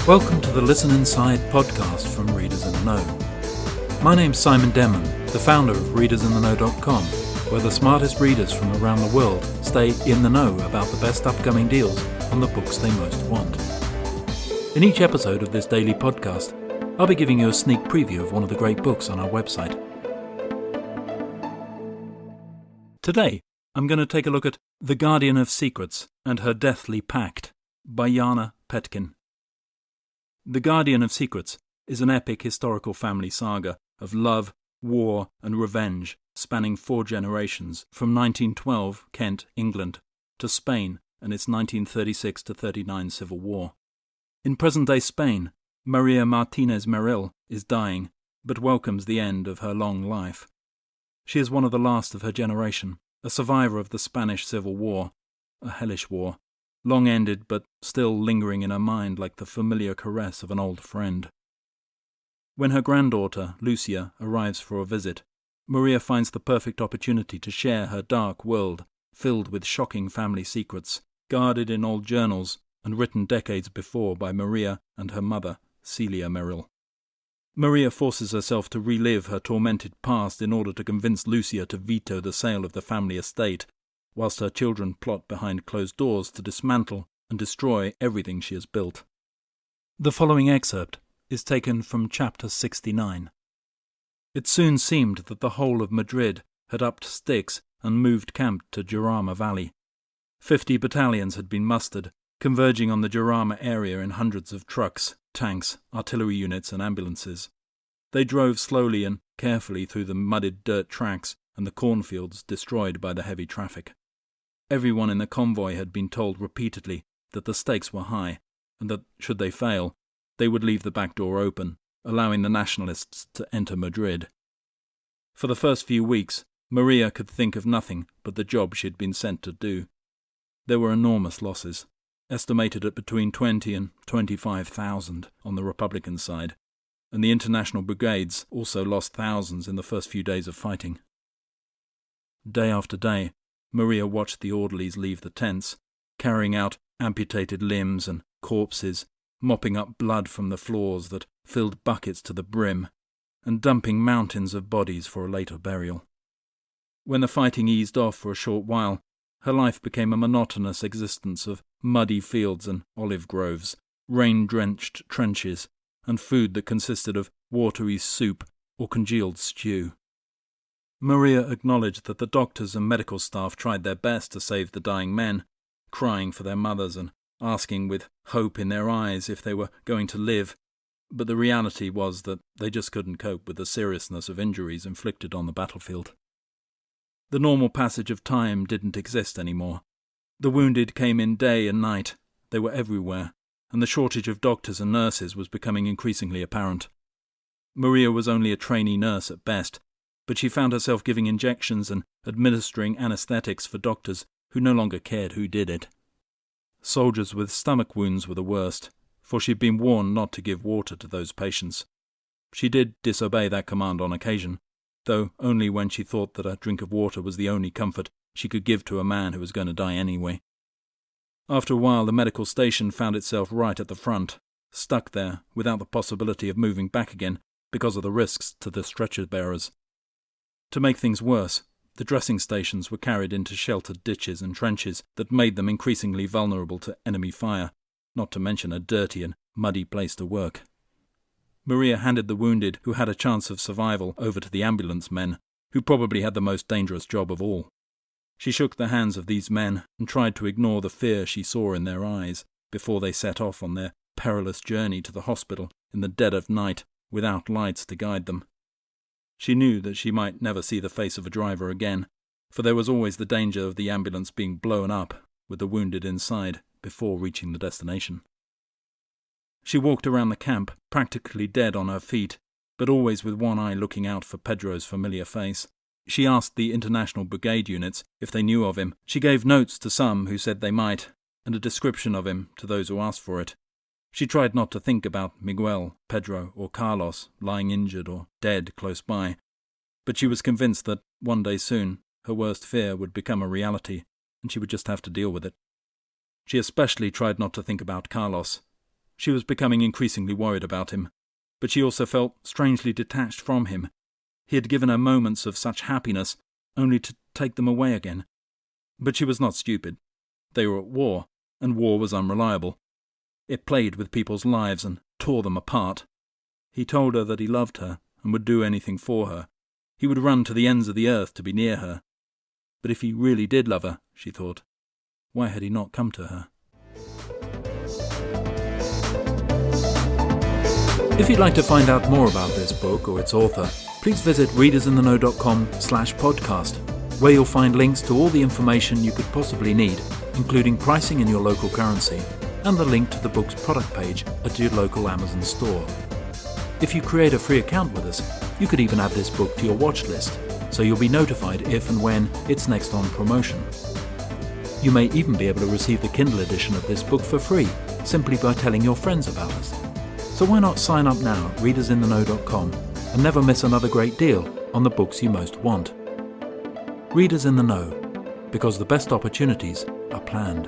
Welcome to the Listen Inside podcast from Readers in the Know. My name's Simon Denman, the founder of ReadersInTheKnow.com, where the smartest readers from around the world stay in the know about the best upcoming deals on the books they most want. In each episode of this daily podcast, I'll be giving you a sneak preview of one of the great books on our website. Today, I'm going to take a look at The Guardian of Secrets and Her Deathly Pact by Jana Petkin. The Guardian of Secrets is an epic historical family saga of love, war and revenge spanning 4 generations from 1912 Kent, England, to Spain and its 1936-39 Civil War. In present-day Spain, Maria Martinez Meril is dying, but welcomes the end of her long life. She is one of the last of her generation, a survivor of the Spanish Civil War, a hellish war, long ended but still lingering in her mind like the familiar caress of an old friend. When her granddaughter, Lucia, arrives for a visit, Maria finds the perfect opportunity to share her dark world, filled with shocking family secrets, guarded in old journals and written decades before by Maria and her mother, Celia Meril. Maria forces herself to relive her tormented past in order to convince Lucia to veto the sale of the family estate, whilst her children plot behind closed doors to dismantle and destroy everything she has built. The following excerpt is taken from chapter 69. It soon seemed that the whole of Madrid had upped sticks and moved camp to Jarama Valley. 50 battalions had been mustered, converging on the Jarama area in hundreds of trucks, tanks, artillery units and ambulances. They drove slowly and carefully through the mudded dirt tracks and the cornfields destroyed by the heavy traffic. Everyone in the convoy had been told repeatedly that the stakes were high, and that, should they fail, they would leave the back door open, allowing the nationalists to enter Madrid. For the first few weeks, Maria could think of nothing but the job she had been sent to do. There were enormous losses, estimated at between 20 and 25,000 on the Republican side, and the international brigades also lost thousands in the first few days of fighting. Day after day, Maria watched the orderlies leave the tents, carrying out amputated limbs and corpses, mopping up blood from the floors that filled buckets to the brim, and dumping mountains of bodies for a later burial. When the fighting eased off for a short while, her life became a monotonous existence of muddy fields and olive groves, rain-drenched trenches, and food that consisted of watery soup or congealed stew. Maria acknowledged that the doctors and medical staff tried their best to save the dying men, crying for their mothers and asking with hope in their eyes if they were going to live, but the reality was that they just couldn't cope with the seriousness of injuries inflicted on the battlefield. The normal passage of time didn't exist anymore. The wounded came in day and night, they were everywhere, and the shortage of doctors and nurses was becoming increasingly apparent. Maria was only a trainee nurse at best, but she found herself giving injections and administering anesthetics for doctors who no longer cared who did it. Soldiers with stomach wounds were the worst, for she had been warned not to give water to those patients. She did disobey that command on occasion, though only when she thought that a drink of water was the only comfort she could give to a man who was going to die anyway. After a while, the medical station found itself right at the front, stuck there without the possibility of moving back again because of the risks to the stretcher-bearers. To make things worse, the dressing stations were carried into sheltered ditches and trenches that made them increasingly vulnerable to enemy fire, not to mention a dirty and muddy place to work. Maria handed the wounded who had a chance of survival over to the ambulance men, who probably had the most dangerous job of all. She shook the hands of these men and tried to ignore the fear she saw in their eyes before they set off on their perilous journey to the hospital in the dead of night without lights to guide them. She knew that she might never see the face of a driver again, for there was always the danger of the ambulance being blown up with the wounded inside before reaching the destination. She walked around the camp, practically dead on her feet, but always with one eye looking out for Pedro's familiar face. She asked the international brigade units if they knew of him. She gave notes to some who said they might, and a description of him to those who asked for it. She tried not to think about Miguel, Pedro, or Carlos lying injured or dead close by, but she was convinced that one day soon her worst fear would become a reality, and she would just have to deal with it. She especially tried not to think about Carlos. She was becoming increasingly worried about him, but she also felt strangely detached from him. He had given her moments of such happiness, only to take them away again. But she was not stupid. They were at war, and war was unreliable. It played with people's lives and tore them apart. He told her that he loved her and would do anything for her. He would run to the ends of the earth to be near her. But if he really did love her, she thought, why had he not come to her? If you'd like to find out more about this book or its author, please visit readersintheknow.com/podcast, where you'll find links to all the information you could possibly need, including pricing in your local currency, and the link to the book's product page at your local Amazon store. If you create a free account with us, you could even add this book to your watch list, so you'll be notified if and when it's next on promotion. You may even be able to receive the Kindle edition of this book for free, simply by telling your friends about us. So why not sign up now at readersintheknow.com and never miss another great deal on the books you most want. Readers in the Know, because the best opportunities are planned.